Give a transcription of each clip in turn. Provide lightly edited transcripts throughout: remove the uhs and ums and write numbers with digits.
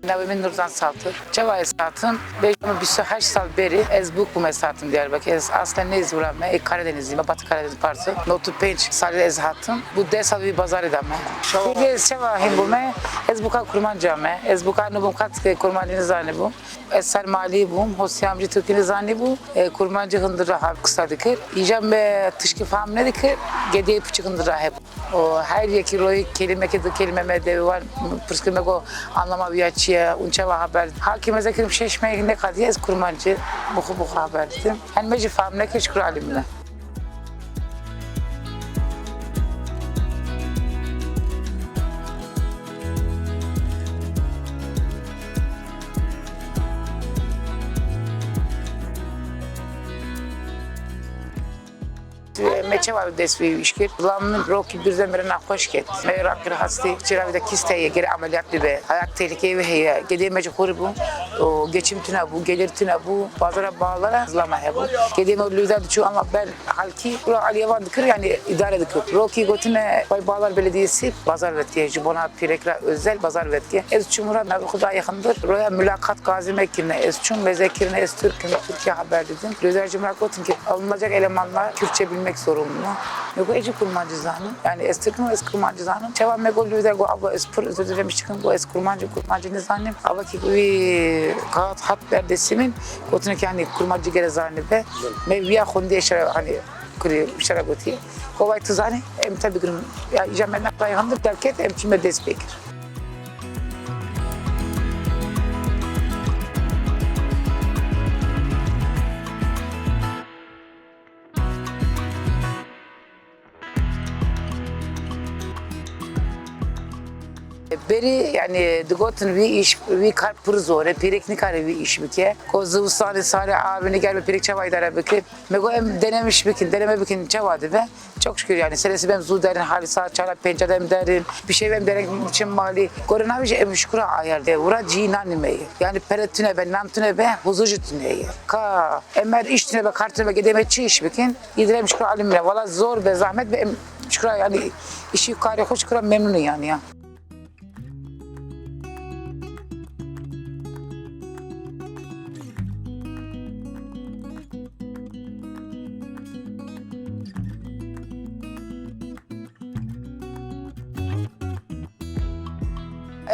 Navimin Nurdan Saltı. Çavay Saltım. Benim bir 8 sal beri ez bu mesatım Diyarbakır. Ez aslen ne izvuram? Karadenizliyim. Batı Karadeniz parçası. Notu penç salih ez hatım. Bu desal bir bazar edem. Şimdi ez çavahim bu me. Ez bu ka kurman came. Ez bu ka nubum kat kurmancı zani bu. Ez sermali bu. Hosyamcı Türk'ünü zani bu. Kurmancı hındır rahat kısa dikir. İcam be tışkı fam ne dikir? Gediye pıçık hındır rahat. O her yeki roy kelime kelime devi var. Pırskırme o anlama bir açıya. Unçava haber. Hakime zekirim şeşmeye ne kadar ez kurmancı. Bu haber dedim. Hani meci fam ne keşkur alimle. Meçe var desvi işkir. Lamın roki birdenbire nakhoş get. Merak hastı. Çıravida kisteye geri ameliyat libe. Ayak tehlikeye ve heye. Gediye mece kuru bu. O geçim tüne bu, gelir tüne bu. Bazıra bağlara zlama he bu. Gediye me lüzar düşüyor ama ben halki aliyevan dikir yani idare dikir. Roki gotine Bay Bağlar Belediyesi bazar vetkiye. Jibona pirekra özel bazar vetkiye. Ez çumura me kuda yakındır. Roya mülakat gazi mekirine. Ez çum mezekirine ez Türkiye haber dedim. Lüzar cumrak gotin ki alınacak elemanlar Kürtçe bilmek zorunlu. Yok eci kurmancı zanı. Yani estirkin es kurmancı zanı. Çava mego lüder go abo espor özür dilerim çıkın go es kurmancı ne zanı. Ava ki bir kağıt hat berdesimin gotine ki hani kurmancı gere zanı be. Mevya khondi eşara hani kuri eşara goti. Kovay tuzani em tabi gün ya icamena payhandır derket em çime desbekir. Beri yani digotin bir iş bir kalp pır zor pirekni kare bir iş bike kozu sari sari abini gel pirek çavay dara bike mego em denemiş bikin deneme bikin çavadı be çok şükür yani senesi ben zu derin hali saat çala pencerem derin bir şey ben derin için mali koronavirüs em şükura ayar de ura cinan meyi yani peretine ben namtune be huzurcu tüneyi ka emer iştine be kartine be gedemetçi iş bikin yedirem şükura alimine valla zor be zahmet be em şükura yani işi yukarı hoş şükura memnunum yani ya.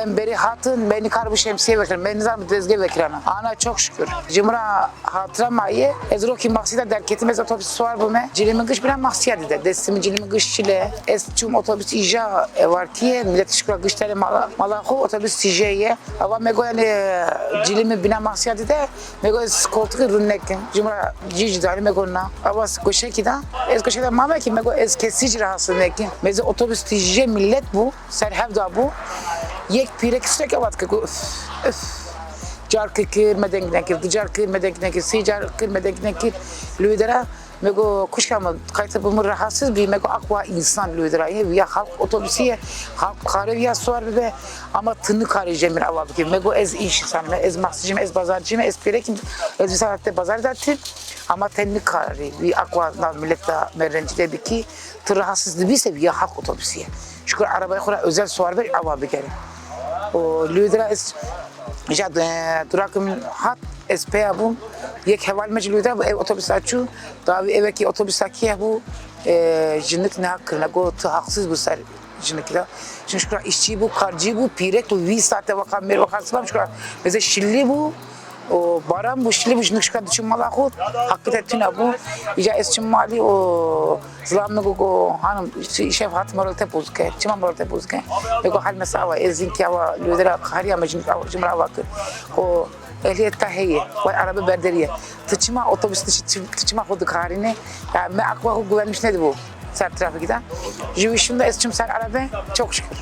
Beri hatın beni karbu şemsiye vekirim. Ben nizam tezgah vekirana. Ana çok şükür. Cimra hatıram ayı. Ezro ki maksida derketimiz otobüsü var bu me. Cilimin kış bilen maksiya dedi. Destimi cilimin kış çile. Çum otobüs ija var ki millet şükür kış tane malako otobüs tijeye. Ama mego yani cilimi bina maksiya dedi. Mego koltuğu rünnekin. Cimra cici dali megona. Ama koşe ki da. Ez koşe da mama ki mego ez kesici rahatsız nekin. Meze otobüs tijeye millet bu. Serheb da bu. Yek pirek istek avat ki jarkı kirmeden nekir, jarkı kirmeden nekir, sijar kirmeden nekir, lidera mego kuşkamı kayıtı bu rahatsız bir mego akva insan lidera ya halk otobüsüye halk kare suar be ama tını kare cemir avat ki mego ez iş insan ez maksıcım ez bazarcım ez pirek ez bisatte bazar datin ama tenli kare bir akva millette merencide bir ki tır rahatsızlığı bir seviye halk otobüsüye şükür arabaya kura özel suar bir avat bir kere. O lidera es ya durakım hat SPA bu yek heval meclis lidera bu otobüs açu tabi evki otobüs akiye bu jinnik ne hakkında go haksız bu ser jinnikler çünkü şükür işçi bu karcı bu pirek bu 20 saatte vakam mer vakaslam şükür mesela şilli bu o baran bu şili bu jinnik şükür düşünmeli akut hakikaten bu ija es mali o zlamlı go hanım şef hat marolta bozke çima marolta bozke go hal mesava ezin ki ava lidera khariya meclis cumra vakı o ehliyet tahiye ve araba berderiye tıçma otobüs tıçma kodu karine ya me akva güvenmiş neydi bu ser trafikte jüvişimde esçim ser araba çok şükür.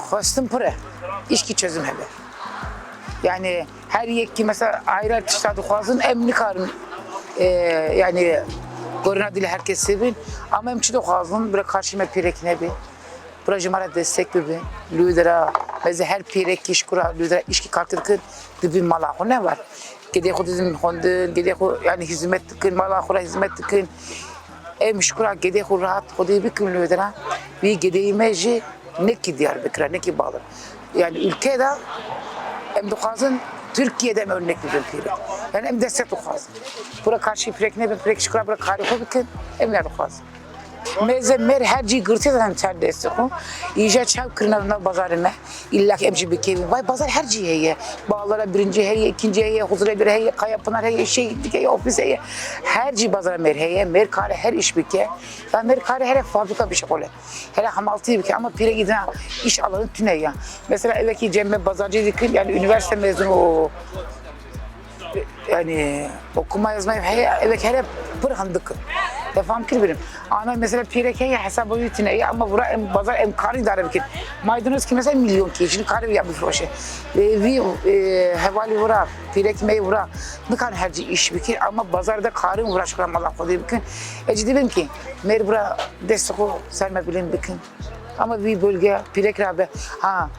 Kostüm pıre, işki çözüm hebe. Yani her yekki mesela ayrı tiştadı kuazın emni karın yani korona dili herkes sevin ama emçi de kuazın böyle karşıma pirekine bir projemara destek bir lidera Mesela her pirek kiş kura lüdera işki kartırkın dibi mala ne var? Gede kudizm hondun, gede yani hizmet tıkın, mala kura hizmet tıkın. Müşkura gede rahat kudi bir gün lüdera. Bir gedeyi meci ne ki Diyarbakır'a ne ki bağlı. Yani ülkede hem dokazın Türkiye'de mi örnek bir pirek. Yani hem destek dokazın. Bura karşı pirek ne bir pirek şükura bura kariko bikin hem ne dokazın. Meze mer her şey gırtı hem çar destek o. İyice çav kırnavına bazarına. İlla ki emci bir kevin. Vay bazar her şey heye. Bağlara birinci heye, ikinci heye, huzura bir heye, kayapınar heye, gittik heye, ofis heye. Her şey bazara mer heye. Mer kare her iş bike. Yani mer kare her fabrika bir şey kole. Hele hamaltı bike ama pire giden iş alanı tüne ya. Mesela evdeki cemme bazarcı dikin yani üniversite mezunu o. Yani okuma yazmayı evet hele pırhandık. Defam kirbirim. Ana mesela pirekeye hesabı yutine ama bura em bazar em kari idare bikin. Maydanoz ki mesela milyon ki şimdi kari yapmış o şey. Vi hevali vura pirekmeyi vura. Ne kadar herci iş bikin ama bazarda karın vura şuram Allah kodu bikin. Ecdi benim ki mer bura desteku serme bilin bikin. Ama bir bölge pirek rabe ha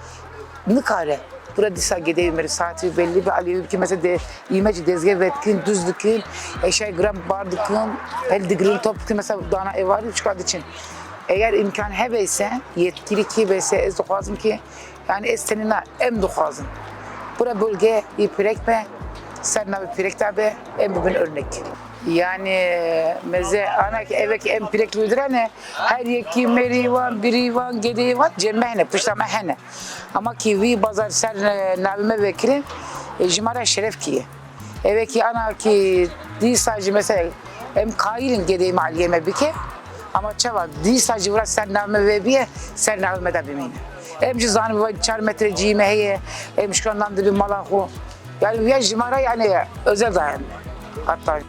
ne kare. Burada disa gideyim meri saati belli bir aliyevi ki mesela de imece dezge vetkin düz dikin eşey gram bar dikin el digrin top ki mesela dana ev var çıkardı için eğer imkan hebeyse yetkili ki beyse ez dokazım ki yani ez seninle em dokazım bura bölge iprekme serna bir pirek tabi em bugün örnek yani meze ana ki eve ki em pirek lüdürene her yeki meri var biri var gedi var cemmehne pıştama hene ama ki vi bazar ser nabime vekili jimara şeref ki eve ki ana ki di sadece mesela em kailin gedi maliyeme bike ama çava di sadece vura ser nabime ve biye ser nabime da bimine em cizanı var 4 metre cime heye em şurandan da bir malahu yani vi jimara yani özel dayan hatta